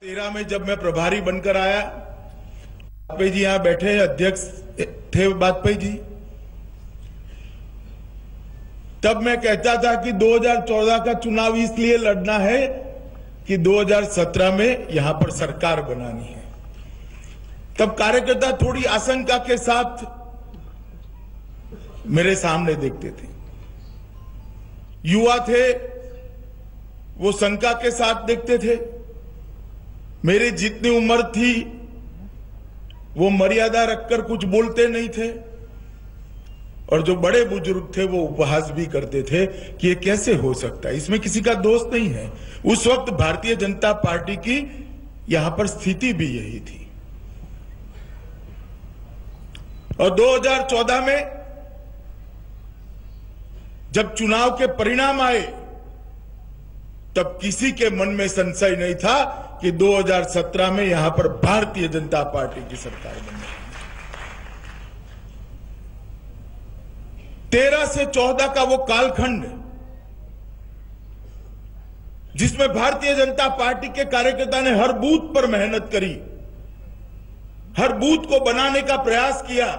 13 में जब मैं प्रभारी बनकर आया, वाजपेयी जी यहां बैठे अध्यक्ष थे वाजपेयी जी, तब मैं कहता था कि 2014 का चुनाव इसलिए लड़ना है कि 2017 में यहां पर सरकार बनानी है। तब कार्यकर्ता थोड़ी आशंका के साथ मेरे सामने देखते थे, युवा थे वो शंका के साथ देखते थे। मेरी जितनी उम्र थी वो मर्यादा रखकर कुछ बोलते नहीं थे, और जो बड़े बुजुर्ग थे वो उपहास भी करते थे कि ये कैसे हो सकता है, इसमें किसी का दोष नहीं है। उस वक्त भारतीय जनता पार्टी की यहां पर स्थिति भी यही थी। और 2014 में जब चुनाव के परिणाम आए तब किसी के मन में संशय नहीं था कि 2017 में यहां पर भारतीय जनता पार्टी की सरकार बनेगी। 13 से 14 का वो कालखंड जिसमें भारतीय जनता पार्टी के कार्यकर्ता ने हर बूथ पर मेहनत करी, हर बूथ को बनाने का प्रयास किया,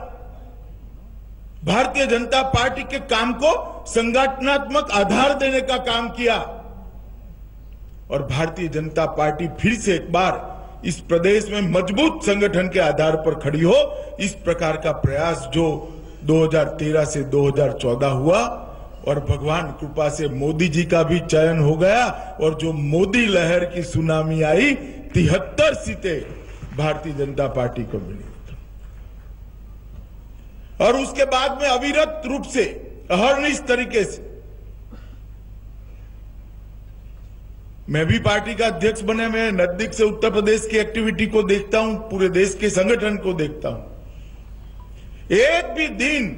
भारतीय जनता पार्टी के काम को संगठनात्मक आधार देने का काम किया, और भारतीय जनता पार्टी फिर से एक बार इस प्रदेश में मजबूत संगठन के आधार पर खड़ी हो, इस प्रकार का प्रयास जो 2013 से 2014 हुआ, और भगवान कृपा से मोदी जी का भी चयन हो गया, और जो मोदी लहर की सुनामी आई 73 सीटें भारतीय जनता पार्टी को मिली, और उसके बाद में अविरत रूप से अहर्निश तरीके से मैं भी पार्टी का अध्यक्ष बने, मैं नजदीक से उत्तर प्रदेश की एक्टिविटी को देखता हूं, पूरे देश के संगठन को देखता हूं। एक भी दिन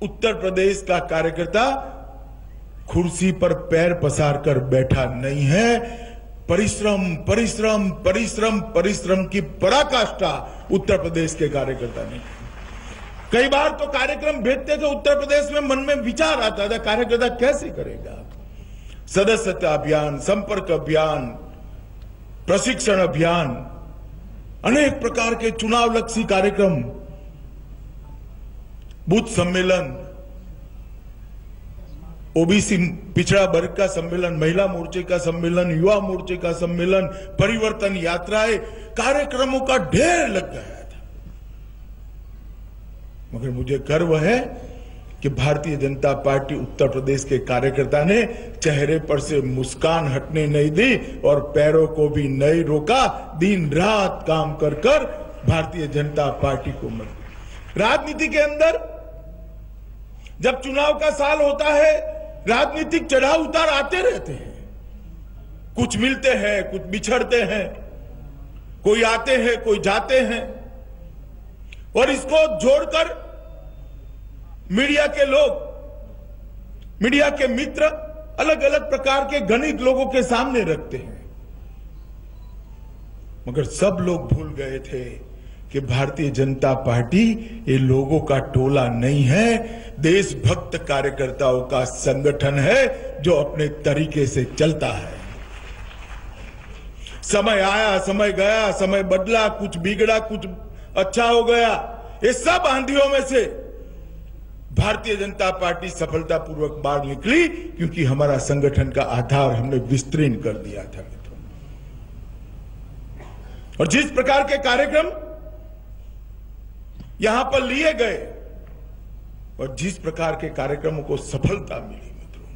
उत्तर प्रदेश का कार्यकर्ता कुर्सी पर पैर पसार कर बैठा नहीं है। परिश्रम परिश्रम परिश्रम परिश्रम की पराकाष्ठा उत्तर प्रदेश के कार्यकर्ता ने। कई बार तो कार्यक्रम भेजते थे उत्तर प्रदेश में, मन में विचार आता था कार्यकर्ता कैसे करेगा। सदस्यता अभियान, संपर्क अभियान, प्रशिक्षण अभियान, अनेक प्रकार के चुनाव लक्षी कार्यक्रम, बूथ सम्मेलन, ओबीसी पिछड़ा वर्ग का सम्मेलन, महिला मोर्चे का सम्मेलन, युवा मोर्चे का सम्मेलन, परिवर्तन यात्राएं, कार्यक्रमों का ढेर लग गया था। मगर मुझे गर्व है कि भारतीय जनता पार्टी उत्तर प्रदेश के कार्यकर्ता ने चेहरे पर से मुस्कान हटने नहीं दी, और पैरों को भी नहीं रोका, दिन रात काम कर कर भारतीय जनता पार्टी को मजबूत। राजनीति के अंदर जब चुनाव का साल होता है, राजनीतिक चढ़ाव उतार आते रहते हैं, कुछ मिलते हैं, कुछ बिछड़ते हैं, कोई आते हैं, कोई जाते हैं, और इसको जोड़कर मीडिया के लोग, मीडिया के मित्र अलग अलग प्रकार के गणित लोगों के सामने रखते हैं। मगर सब लोग भूल गए थे कि भारतीय जनता पार्टी ये लोगों का टोला नहीं है, देशभक्त कार्यकर्ताओं का संगठन है जो अपने तरीके से चलता है। समय आया, समय गया, समय बदला, कुछ बिगड़ा, कुछ अच्छा हो गया, ये सब आंधियों में से भारतीय जनता पार्टी सफलतापूर्वक बाहर निकली, क्योंकि हमारा संगठन का आधार हमने विस्तीर्ण कर दिया था मित्रों। और जिस प्रकार के कार्यक्रम यहां पर लिए गए और जिस प्रकार के कार्यक्रमों को सफलता मिली मित्रों,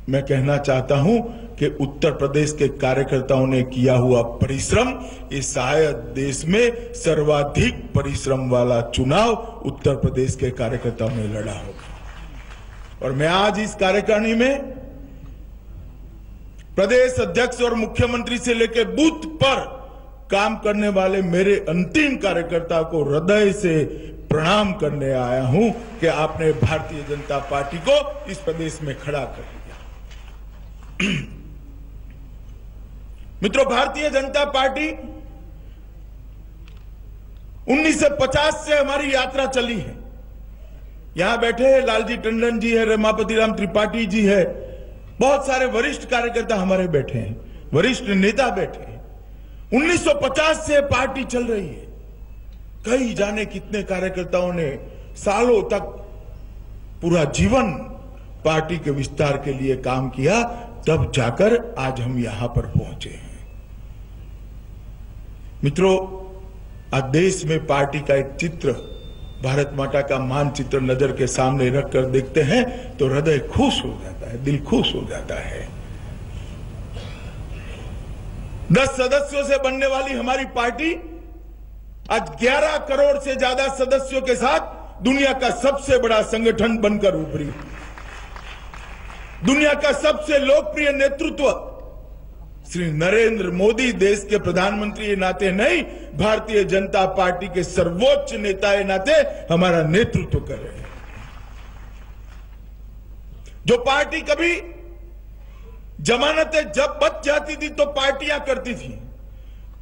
मैं कहना चाहता हूं कि उत्तर प्रदेश के कार्यकर्ताओं ने किया हुआ परिश्रम, ये शायद देश में सर्वाधिक परिश्रम वाला चुनाव उत्तर प्रदेश के कार्यकर्ताओं ने लड़ा होगा। और मैं आज इस कार्यकारिणी में प्रदेश अध्यक्ष और मुख्यमंत्री से लेकर बूथ पर काम करने वाले मेरे अंतिम कार्यकर्ता को हृदय से प्रणाम करने आया हूं कि आपने भारतीय जनता पार्टी को इस प्रदेश में खड़ा कर दिया। मित्रों, भारतीय जनता पार्टी 1950 से हमारी यात्रा चली है। यहां बैठे हैं लालजी टंडन जी है, रमापति राम त्रिपाठी जी है, बहुत सारे वरिष्ठ कार्यकर्ता हमारे बैठे हैं। वरिष्ठ नेता बैठे। 1950 से पार्टी चल रही है। कई जाने कितने कार्यकर्ताओं ने सालों तक पूरा जीवन पार्टी के विस्तार के लिए काम किया, तब जाकर आज हम यहां पर पहुंचे हैं। मित्रों, आज देश में पार्टी का एक चित्र, भारत माता का मानचित्र नजर के सामने रखकर देखते हैं तो हृदय खुश हो जाता है, दिल खुश हो जाता है। 10 सदस्यों से बनने वाली हमारी पार्टी आज 11 करोड़ से ज्यादा सदस्यों के साथ दुनिया का सबसे बड़ा संगठन बनकर उभरी। दुनिया का सबसे लोकप्रिय नेतृत्व श्री नरेंद्र मोदी देश के प्रधानमंत्री के नाते नहीं, भारतीय जनता पार्टी के सर्वोच्च नेता के नाते हमारा नेतृत्व कर रहे हैं। जो पार्टी कभी जमानतें जब बच जाती थी तो पार्टियां करती थी,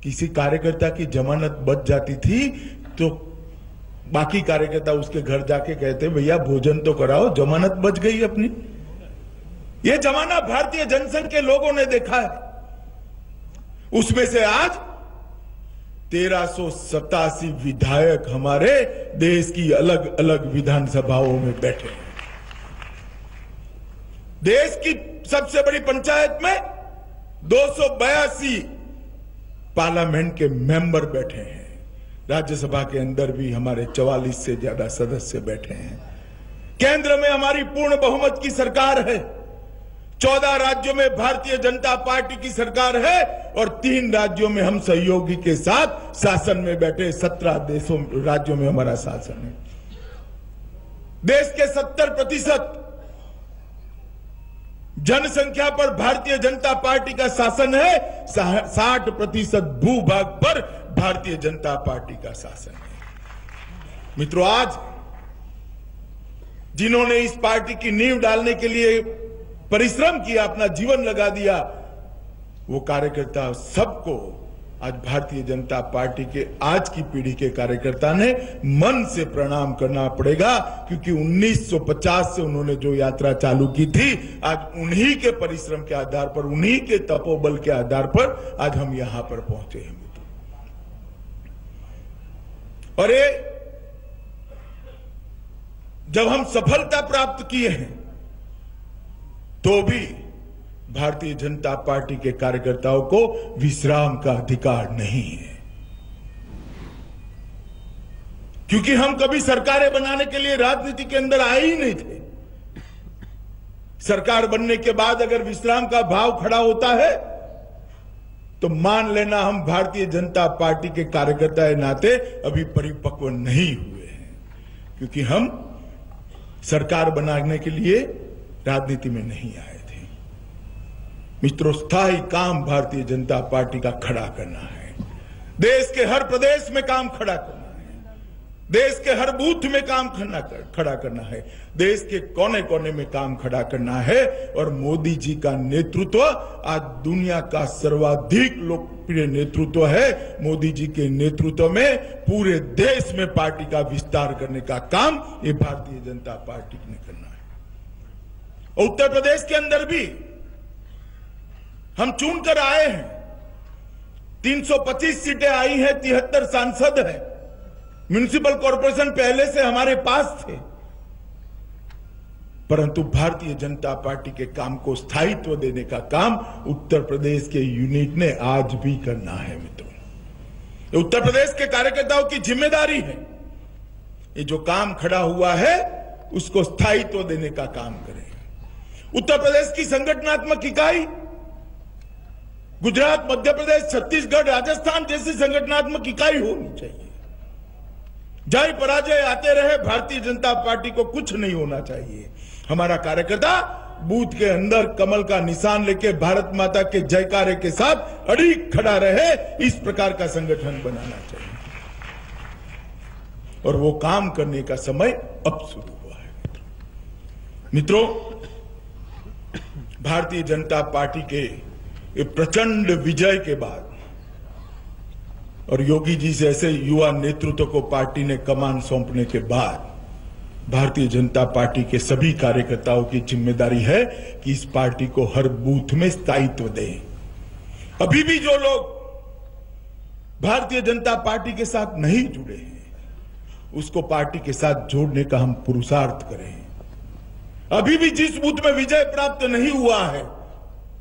किसी कार्यकर्ता की जमानत बच जाती थी तो बाकी कार्यकर्ता उसके घर जाके कहते भैया भोजन तो कराओ, जमानत बच गई अपनी। यह जमाना भारतीय जनसंघ के लोगों ने देखा है। उसमें से आज 1387 विधायक हमारे देश की अलग अलग विधानसभाओं में बैठे हैं। देश की सबसे बड़ी पंचायत में 282 पार्लियामेंट के मेंबर बैठे हैं। राज्यसभा के अंदर भी हमारे 44 से ज्यादा सदस्य बैठे हैं। केंद्र में हमारी पूर्ण बहुमत की सरकार है। 14 राज्यों में भारतीय जनता पार्टी की सरकार है और 3 राज्यों में हम सहयोगी के साथ शासन में बैठे। 17 राज्यों में हमारा शासन है। देश के 70% जनसंख्या पर भारतीय जनता पार्टी का शासन है। 60% भूभाग पर भारतीय जनता पार्टी का शासन है। मित्रों, आज जिन्होंने इस पार्टी की नींव डालने के लिए परिश्रम किया, अपना जीवन लगा दिया, वो कार्यकर्ता सबको आज भारतीय जनता पार्टी के आज की पीढ़ी के कार्यकर्ता ने मन से प्रणाम करना पड़ेगा, क्योंकि 1950 से उन्होंने जो यात्रा चालू की थी, आज उन्हीं के परिश्रम के आधार पर, उन्हीं के तपोबल के आधार पर आज हम यहां पर पहुंचे हैं। और ये जब हम सफलता प्राप्त किए हैं तो भी भारतीय जनता पार्टी के कार्यकर्ताओं को विश्राम का अधिकार नहीं है, क्योंकि हम कभी सरकारें बनाने के लिए राजनीति के अंदर आए ही नहीं थे। सरकार बनने के बाद अगर विश्राम का भाव खड़ा होता है तो मान लेना हम भारतीय जनता पार्टी के कार्यकर्ता के नाते अभी परिपक्व नहीं हुए हैं, क्योंकि हम सरकार बनाने के लिए राजनीति में नहीं आए थे। मित्रों, स्थायी काम भारतीय जनता पार्टी का खड़ा करना है। देश के हर प्रदेश में काम खड़ा करना है। देश के हर बूथ में काम खड़ा करना है। देश के कोने कोने में काम खड़ा करना है। और मोदी जी का नेतृत्व आज दुनिया का सर्वाधिक लोकप्रिय नेतृत्व है। मोदी जी के नेतृत्व में पूरे देश में पार्टी का विस्तार करने का काम ये भारतीय जनता पार्टी ने करना है। उत्तर प्रदेश के अंदर भी हम चुनकर आए हैं। 325 सीटें आई हैं, 73 सांसद हैं। म्युनिसिपल कॉर्पोरेशन पहले से हमारे पास थे, परंतु भारतीय जनता पार्टी के काम को स्थायित्व देने का काम उत्तर प्रदेश के यूनिट ने आज भी करना है। मित्रों, उत्तर प्रदेश के कार्यकर्ताओं की जिम्मेदारी है, ये जो काम खड़ा हुआ है उसको स्थायित्व देने का काम करें। उत्तर प्रदेश की संगठनात्मक इकाई गुजरात, मध्य प्रदेश, छत्तीसगढ़, राजस्थान जैसी संगठनात्मक इकाई होनी चाहिए। जय पराजय आते रहे, भारतीय जनता पार्टी को कुछ नहीं होना चाहिए। हमारा कार्यकर्ता बूथ के अंदर कमल का निशान लेके भारत माता के जयकारे के साथ अड़िग खड़ा रहे, इस प्रकार का संगठन बनाना चाहिए। और वो काम करने का समय अब शुरू हुआ है। मित्रों, भारतीय जनता पार्टी के प्रचंड विजय के बाद और योगी जी जैसे युवा नेतृत्व को पार्टी ने कमान सौंपने के बाद भारतीय जनता पार्टी के सभी कार्यकर्ताओं की जिम्मेदारी है कि इस पार्टी को हर बूथ में स्थायित्व दें। अभी भी जो लोग भारतीय जनता पार्टी के साथ नहीं जुड़े हैं, उसको पार्टी के साथ जोड़ने का हम पुरुषार्थ करें। अभी भी जिस बूथ में विजय प्राप्त नहीं हुआ है,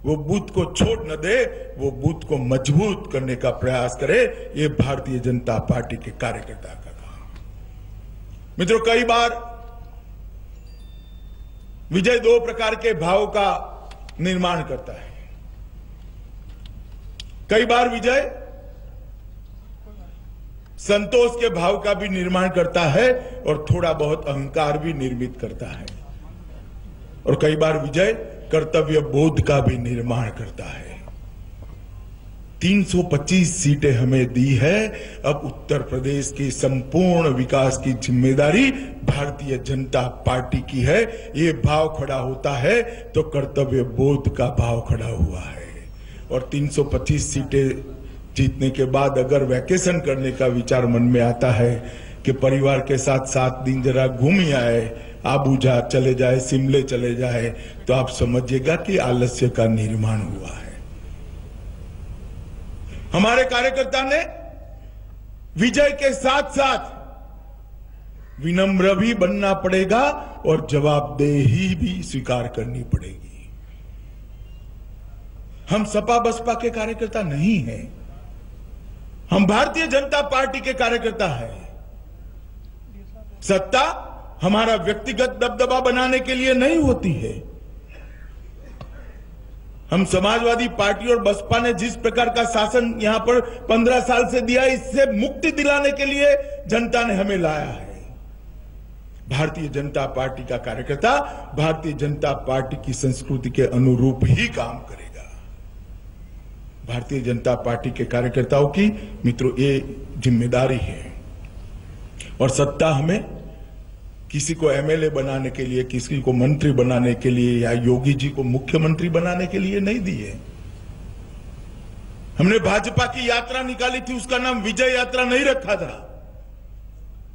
वो बूथ को छोड़ न दे, वो बूथ को मजबूत करने का प्रयास करे। ये भारतीय जनता पार्टी के कार्यकर्ता का काम। मित्रों, कई बार विजय दो प्रकार के भावों का निर्माण करता है। कई बार विजय संतोष के भाव का भी निर्माण करता है और थोड़ा बहुत अहंकार भी निर्मित करता है, और कई बार विजय कर्तव्य बोध का भी निर्माण करता है। 325 सीटें हमें दी है। अब उत्तर प्रदेश के संपूर्ण विकास की जिम्मेदारी भारतीय जनता पार्टी की है। ये भाव खड़ा होता है तो कर्तव्य बोध का भाव खड़ा हुआ है। और 325 सीटें जीतने के बाद अगर वैकेशन करने का विचार मन में आता है कि परिवार के साथ 7 दिन जरा घूम ही आए, आबूजा चले जाए, शिमले चले जाए, तो आप समझिएगा कि आलस्य का निर्माण हुआ है। हमारे कार्यकर्ता ने विजय के साथ साथ विनम्र भी बनना पड़ेगा और जवाबदेही भी स्वीकार करनी पड़ेगी। हम सपा बसपा के कार्यकर्ता नहीं हैं, हम भारतीय जनता पार्टी के कार्यकर्ता हैं। सत्ता हमारा व्यक्तिगत दबदबा बनाने के लिए नहीं होती है। हम समाजवादी पार्टी और बसपा ने जिस प्रकार का शासन यहां पर 15 साल से दिया, इससे मुक्ति दिलाने के लिए जनता ने हमें लाया है। भारतीय जनता पार्टी का कार्यकर्ता भारतीय जनता पार्टी की संस्कृति के अनुरूप ही काम करेगा। भारतीय जनता पार्टी के कार्यकर्ताओं की मित्रों ये जिम्मेदारी है। और सत्ता हमें किसी को एमएलए बनाने के लिए, किसी को मंत्री बनाने के लिए या योगी जी को मुख्यमंत्री बनाने के लिए नहीं दी है। हमने भाजपा की यात्रा निकाली थी, उसका नाम विजय यात्रा नहीं रखा था।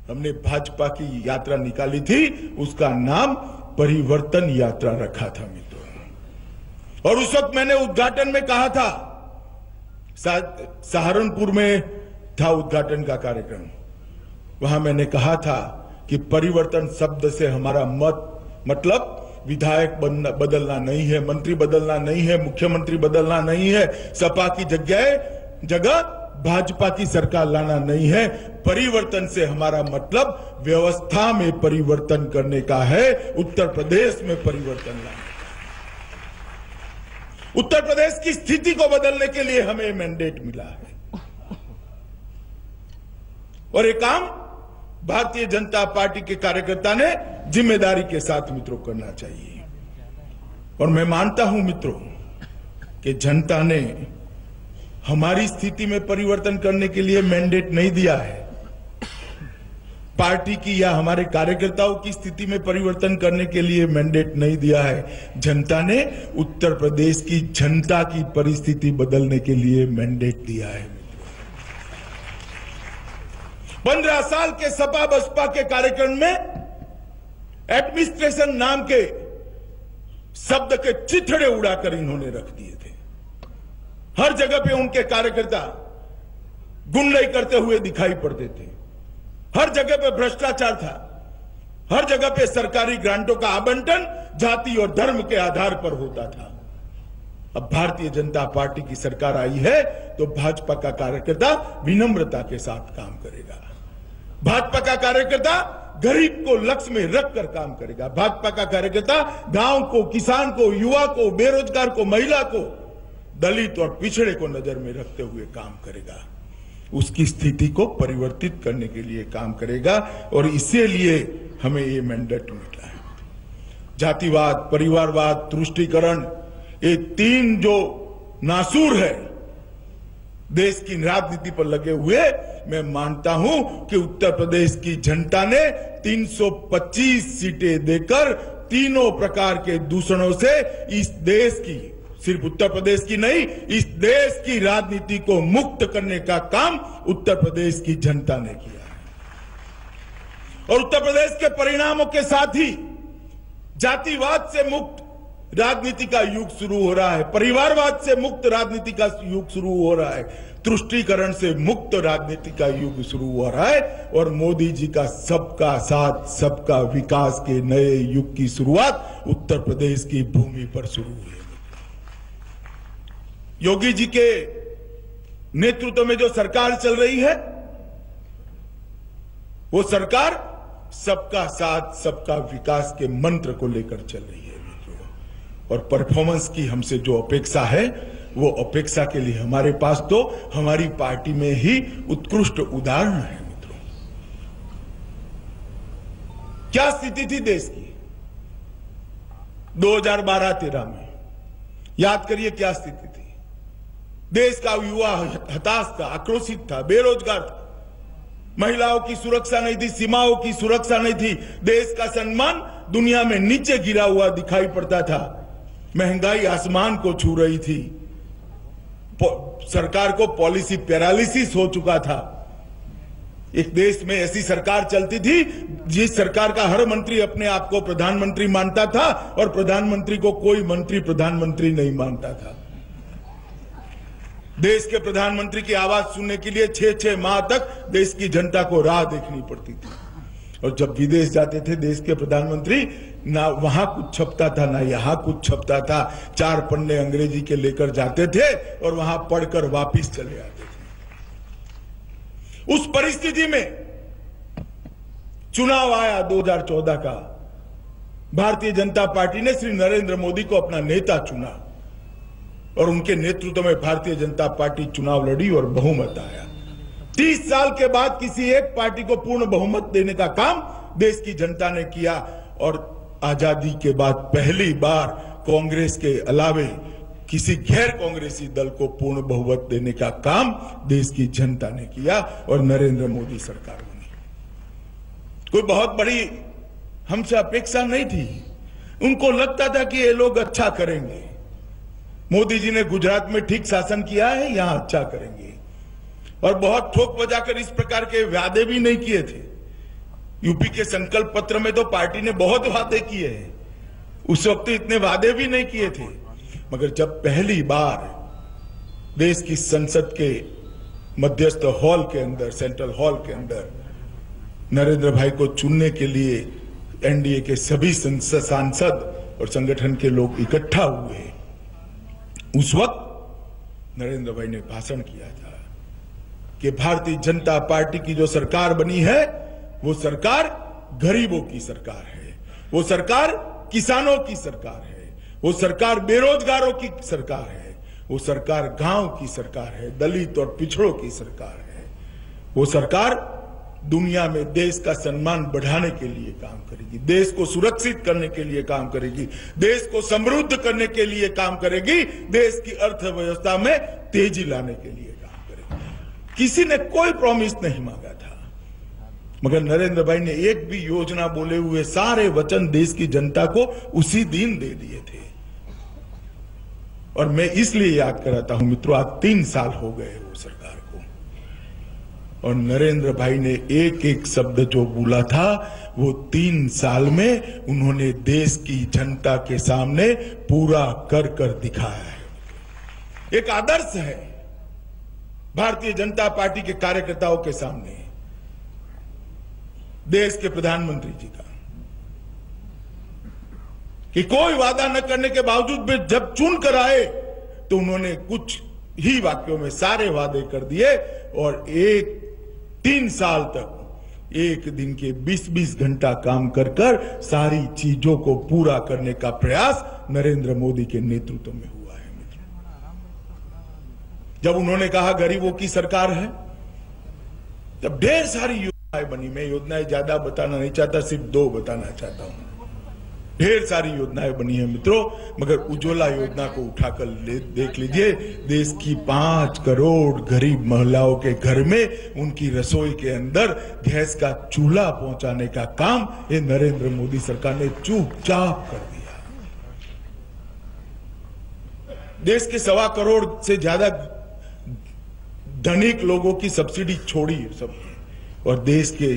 हमने भाजपा की यात्रा निकाली थी, उसका नाम परिवर्तन यात्रा रखा था मित्रों। और उस वक्त मैंने उद्घाटन में कहा था, सहारनपुर में था उद्घाटन का कार्यक्रम, वहां मैंने कहा था कि परिवर्तन शब्द से हमारा मतलब विधायक बदलना नहीं है, मंत्री बदलना नहीं है, मुख्यमंत्री बदलना नहीं है, सपा की जगह भाजपा की सरकार लाना नहीं है। परिवर्तन से हमारा मतलब व्यवस्था में परिवर्तन करने का है, उत्तर प्रदेश में परिवर्तन लाने का। उत्तर प्रदेश की स्थिति को बदलने के लिए हमें मैंडेट मिला है और ये काम भारतीय जनता पार्टी के कार्यकर्ता ने जिम्मेदारी के साथ मित्रों करना चाहिए। और मैं मानता हूं मित्रों कि जनता ने हमारी स्थिति में परिवर्तन करने के लिए मैंडेट नहीं दिया है। पार्टी की या हमारे कार्यकर्ताओं की स्थिति में परिवर्तन करने के लिए मैंडेट नहीं दिया है। जनता ने उत्तर प्रदेश की जनता की परिस्थिति बदलने के लिए मैंडेट दिया है। 15 साल के सपा बसपा के कार्यक्रम में एडमिनिस्ट्रेशन नाम के शब्द के चिथड़े उड़ाकर इन्होंने रख दिए थे। हर जगह पे उनके कार्यकर्ता गुंडाई करते हुए दिखाई पड़ते थे। हर जगह पे भ्रष्टाचार था। हर जगह पे सरकारी ग्रांटों का आवंटन जाति और धर्म के आधार पर होता था। अब भारतीय जनता पार्टी की सरकार आई है तो भाजपा का कार्यकर्ता विनम्रता के साथ काम करेगा। भाजपा का कार्यकर्ता गरीब को लक्ष्य में रखकर काम करेगा। भाजपा का कार्यकर्ता गांव को, किसान को, युवा को, बेरोजगार को, महिला को, दलित और पिछड़े को नजर में रखते हुए काम करेगा। उसकी स्थिति को परिवर्तित करने के लिए काम करेगा और इसीलिए हमें ये मैंडेट मिला है। जातिवाद, परिवारवाद, तुष्टीकरण, ये 3 जो नासूर है देश की राजनीति पर लगे हुए, मैं मानता हूं कि उत्तर प्रदेश की जनता ने 325 सीटें देकर तीनों प्रकार के दूषणों से इस देश की, सिर्फ उत्तर प्रदेश की नहीं, इस देश की राजनीति को मुक्त करने का काम उत्तर प्रदेश की जनता ने किया है। और उत्तर प्रदेश के परिणामों के साथ ही जातिवाद से मुक्त, राजनीति का युग शुरू हो रहा है, परिवारवाद से मुक्त राजनीति का युग शुरू हो रहा है, तुष्टीकरण से मुक्त राजनीति का युग शुरू हो रहा है और मोदी जी का सबका साथ सबका विकास के नए युग की शुरुआत उत्तर प्रदेश की भूमि पर शुरू हुई है। योगी जी के नेतृत्व में जो सरकार चल रही है वो सरकार सबका साथ सबका विकास के मंत्र को लेकर चल रही है मित्रों, और परफॉर्मेंस की हमसे जो अपेक्षा है वो अपेक्षा के लिए हमारे पास तो हमारी पार्टी में ही उत्कृष्ट उदाहरण है मित्रों। क्या स्थिति थी देश की 2012-13 में, याद करिए क्या स्थिति थी। देश का युवा हताश था, आक्रोशित था, बेरोजगार था, महिलाओं की सुरक्षा नहीं थी, सीमाओं की सुरक्षा नहीं थी, देश का सम्मान दुनिया में नीचे गिरा हुआ दिखाई पड़ता था, महंगाई आसमान को छू रही थी, सरकार को पॉलिसी पैरालिसिस हो चुका था। एक देश में ऐसी सरकार चलती थी जिस सरकार का हर मंत्री अपने आप को प्रधानमंत्री मानता था और प्रधानमंत्री को कोई मंत्री प्रधानमंत्री नहीं मानता था। देश के प्रधानमंत्री की आवाज सुनने के लिए 6-6 माह तक देश की जनता को राह देखनी पड़ती थी, और जब विदेश जाते थे देश के प्रधानमंत्री, ना वहां कुछ छपता था ना यहां कुछ छपता था, 4 पन्ने अंग्रेजी के लेकर जाते थे और वहां पढ़कर वापिस चले आते थे। उस परिस्थिति में चुनाव आया 2014 का, भारतीय जनता पार्टी ने श्री नरेंद्र मोदी को अपना नेता चुना और उनके नेतृत्व में भारतीय जनता पार्टी चुनाव लड़ी और बहुमत आया। 30 साल के बाद किसी एक पार्टी को पूर्ण बहुमत देने का काम देश की जनता ने किया, और आजादी के बाद पहली बार कांग्रेस के अलावे किसी गैर कांग्रेसी दल को पूर्ण बहुमत देने का काम देश की जनता ने किया और नरेंद्र मोदी सरकार बनी। कोई बहुत बड़ी हमसे अपेक्षा नहीं थी, उनको लगता था कि ये लोग अच्छा करेंगे, मोदी जी ने गुजरात में ठीक शासन किया है, यहां अच्छा करेंगे, और बहुत ठोक बजाकर इस प्रकार के वादे भी नहीं किए थे। यूपी के संकल्प पत्र में तो पार्टी ने बहुत वादे किए हैं, उस वक्त इतने वादे भी नहीं किए थे, मगर जब पहली बार देश की संसद के मध्यस्थ हॉल के अंदर, सेंट्रल हॉल के अंदर नरेंद्र भाई को चुनने के लिए एनडीए के सभी सांसद और संगठन के लोग इकट्ठा हुए, उस वक्त नरेंद्र भाई ने भाषण किया था कि भारतीय जनता पार्टी की जो सरकार बनी है वो सरकार गरीबों की सरकार है, वो सरकार किसानों की सरकार है, वो सरकार बेरोजगारों की सरकार है, वो सरकार गांव की सरकार है, दलित और पिछड़ों की सरकार है, वो सरकार दुनिया में देश का सम्मान बढ़ाने के लिए काम करेगी, देश को सुरक्षित करने के लिए काम करेगी, देश को समृद्ध करने के लिए काम करेगी, देश की अर्थव्यवस्था में तेजी लाने के लिए काम करेगी। किसी ने कोई प्रॉमिस नहीं मांगा था, मगर नरेंद्र भाई ने एक भी योजना बोले हुए सारे वचन देश की जनता को उसी दिन दे दिए थे। और मैं इसलिए याद कराता हूं मित्रों, आज 3 साल हो गए वो सरकार को, और नरेंद्र भाई ने एक एक शब्द जो बोला था वो 3 साल में उन्होंने देश की जनता के सामने पूरा कर कर दिखाया है। एक आदर्श है भारतीय जनता पार्टी के कार्यकर्ताओं के सामने देश के प्रधानमंत्री जी का, कि कोई वादा न करने के बावजूद भी जब चुन कर आए तो उन्होंने कुछ ही वाक्यों में सारे वादे कर दिए, और 3 साल तक एक दिन के 20-20 घंटा काम कर कर सारी चीजों को पूरा करने का प्रयास नरेंद्र मोदी के नेतृत्व में हुआ है मित्रों। जब उन्होंने कहा गरीबों की सरकार है, तब ढेर सारी योजनाएं बनी। मैं योजनाएं ज्यादा बताना नहीं चाहता, सिर्फ 2 बताना चाहता हूं। ढेर सारी योजनाएं बनी है मित्रों, मगर उज्ज्वला योजना को उठाकर देख लीजिए, देश की 5 करोड़ गरीब महिलाओं के घर में उनकी रसोई के अंदर गैस का चूल्हा पहुंचाने का काम ये नरेंद्र मोदी सरकार ने चुपचाप कर दिया। देश के 1.25 करोड़ से ज्यादा धनिक लोगों की सब्सिडी छोड़ी सब, और देश के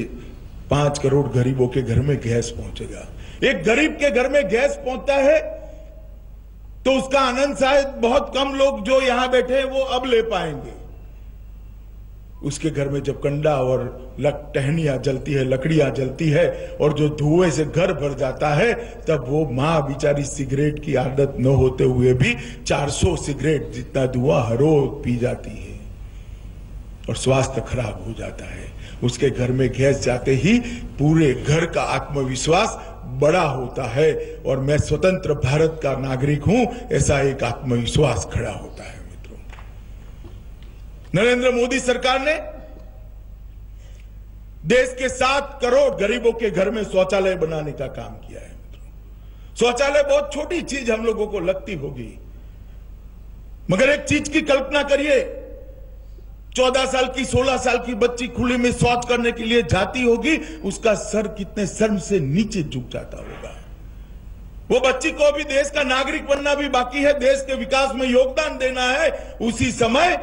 5 करोड़ गरीबों के घर में गैस पहुंचेगा। एक गरीब के घर में गैस पहुंचता है तो उसका आनंद शायद बहुत कम लोग जो यहां बैठे हैं वो अब ले पाएंगे। उसके घर में जब कंडा और टहनियां जलती है, लकड़ियां जलती है और जो धुएं से घर भर जाता है, तब वो माँ बेचारी सिगरेट की आदत न होते हुए भी 400 सिगरेट जितना धुआं हर रोज पी जाती है और स्वास्थ्य खराब हो जाता है। उसके घर में गैस जाते ही पूरे घर का आत्मविश्वास बड़ा होता है और मैं स्वतंत्र भारत का नागरिक हूं, ऐसा एक आत्मविश्वास खड़ा होता है। मित्रों, नरेंद्र मोदी सरकार ने देश के 7 करोड़ गरीबों के घर में शौचालय बनाने का काम किया है। मित्रों, शौचालय बहुत छोटी चीज हम लोगों को लगती होगी, मगर एक चीज की कल्पना करिए, 14 साल की 16 साल की बच्ची खुले में शौच करने के लिए जाती होगी, उसका सर कितने शर्म से नीचे झुक जाता होगा। वो बच्ची को अभी देश का नागरिक बनना भी बाकी है, देश के विकास में योगदान देना है। उसी समय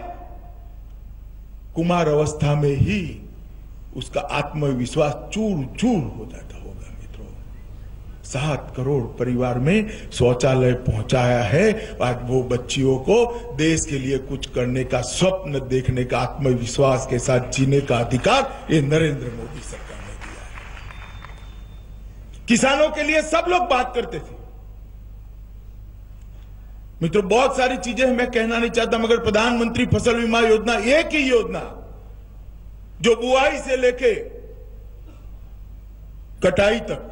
कुमार अवस्था में ही उसका आत्मविश्वास चूर चूर हो जाता होगा। मित्रों, 7 करोड़ परिवार में शौचालय पहुंचाया है। आज वो बच्चियों को देश के लिए कुछ करने का स्वप्न देखने का, आत्मविश्वास के साथ जीने का अधिकार ये नरेंद्र मोदी सरकार ने दिया है। किसानों के लिए सब लोग बात करते थे। मित्रों, बहुत सारी चीजें मैं कहना नहीं चाहता, मगर प्रधानमंत्री फसल बीमा योजना एक ही योजना जो बुआई से लेके कटाई तक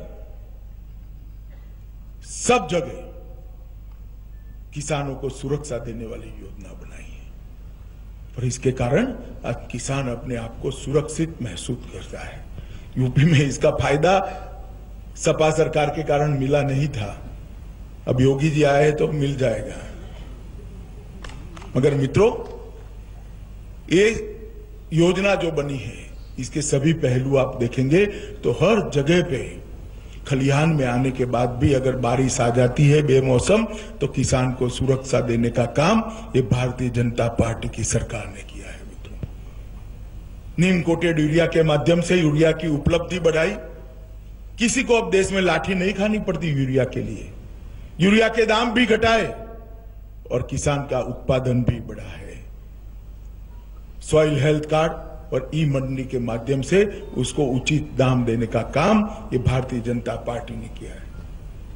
सब जगह किसानों को सुरक्षा देने वाली योजना बनाई है। और इसके कारण आज किसान अपने आप को सुरक्षित महसूस करता है। यूपी में इसका फायदा सपा सरकार के कारण मिला नहीं था, अब योगी जी आए तो मिल जाएगा। मगर मित्रों, ये योजना जो बनी है, इसके सभी पहलू आप देखेंगे तो हर जगह पे खलिहान में आने के बाद भी अगर बारिश आ जाती है बेमौसम, तो किसान को सुरक्षा देने का काम ये भारतीय जनता पार्टी की सरकार ने किया है। मित्रों, नीम कोटेड यूरिया के माध्यम से यूरिया की उपलब्धि बढ़ाई। किसी को अब देश में लाठी नहीं खानी पड़ती यूरिया के लिए। यूरिया के दाम भी घटाए और किसान का उत्पादन भी बढ़ा है। सॉइल हेल्थ कार्ड और ई मंडी के माध्यम से उसको उचित दाम देने का काम ये भारतीय जनता पार्टी ने किया है।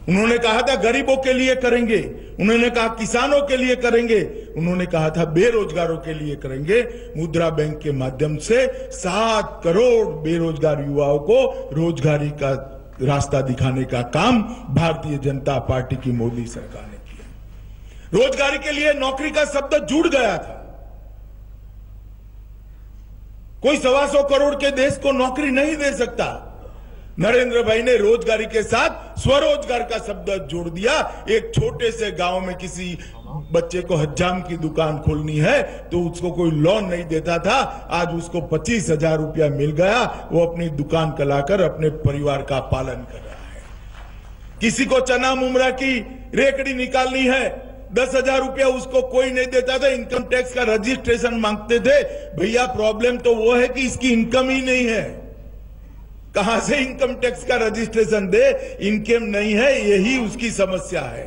उन्होंने कहा था गरीबों के लिए करेंगे, उन्होंने कहा किसानों के लिए करेंगे, उन्होंने कहा था बेरोजगारों के लिए करेंगे। मुद्रा बैंक के माध्यम से 7 करोड़ बेरोजगार युवाओं को रोजगारी का रास्ता दिखाने का काम भारतीय जनता पार्टी की मोदी सरकार ने किया। रोजगारी के लिए नौकरी का शब्द जुड़ गया था। कोई 125 करोड़ के देश को नौकरी नहीं दे सकता। नरेंद्र भाई ने रोजगारी के साथ स्वरोजगार का शब्द जोड़ दिया। एक छोटे से गांव में किसी बच्चे को हज्जाम की दुकान खोलनी है तो उसको कोई लोन नहीं देता था, आज उसको 25,000 रुपया मिल गया, वो अपनी दुकान चलाकर अपने परिवार का पालन कर रहा है। किसी को चना मुमरा की रेकड़ी निकालनी है, 10,000 रुपया उसको कोई नहीं देता था, इनकम टैक्स का रजिस्ट्रेशन मांगते थे। भैया प्रॉब्लम तो वो है कि इसकी इनकम ही नहीं है, कहां से इनकम टैक्स का रजिस्ट्रेशन दे, इनकम नहीं है, यही उसकी समस्या है।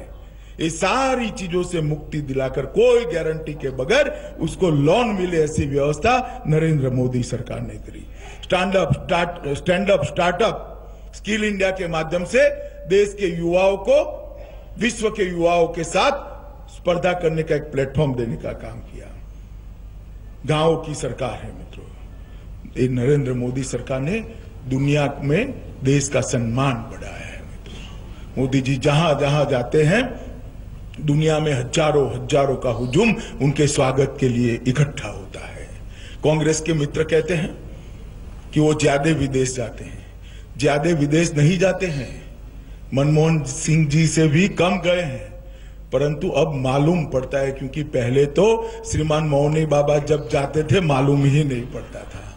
ये सारी चीजों से मुक्ति दिलाकर कोई गारंटी के बगैर उसको लोन मिले ऐसी व्यवस्था नरेंद्र मोदी सरकार ने करी। Stand up startup skill India के माध्यम से देश के युवाओं को विश्व के युवाओं के साथ स्पर्धा करने का एक प्लेटफॉर्म देने का काम किया। गांव की सरकार है मित्रों, ये नरेंद्र मोदी सरकार ने दुनिया में देश का सम्मान बढ़ाया है। मित्रों, मोदी जी जहां जहां जाते हैं दुनिया में हजारों हजारों का हुजूम उनके स्वागत के लिए इकट्ठा होता है। कांग्रेस के मित्र कहते हैं कि वो ज्यादा विदेश जाते हैं, ज्यादा विदेश नहीं जाते हैं, मनमोहन सिंह जी से भी कम गए हैं। परंतु अब मालूम पड़ता है, क्योंकि पहले तो श्रीमान मौनी बाबा जब जाते थे मालूम ही नहीं पड़ता था।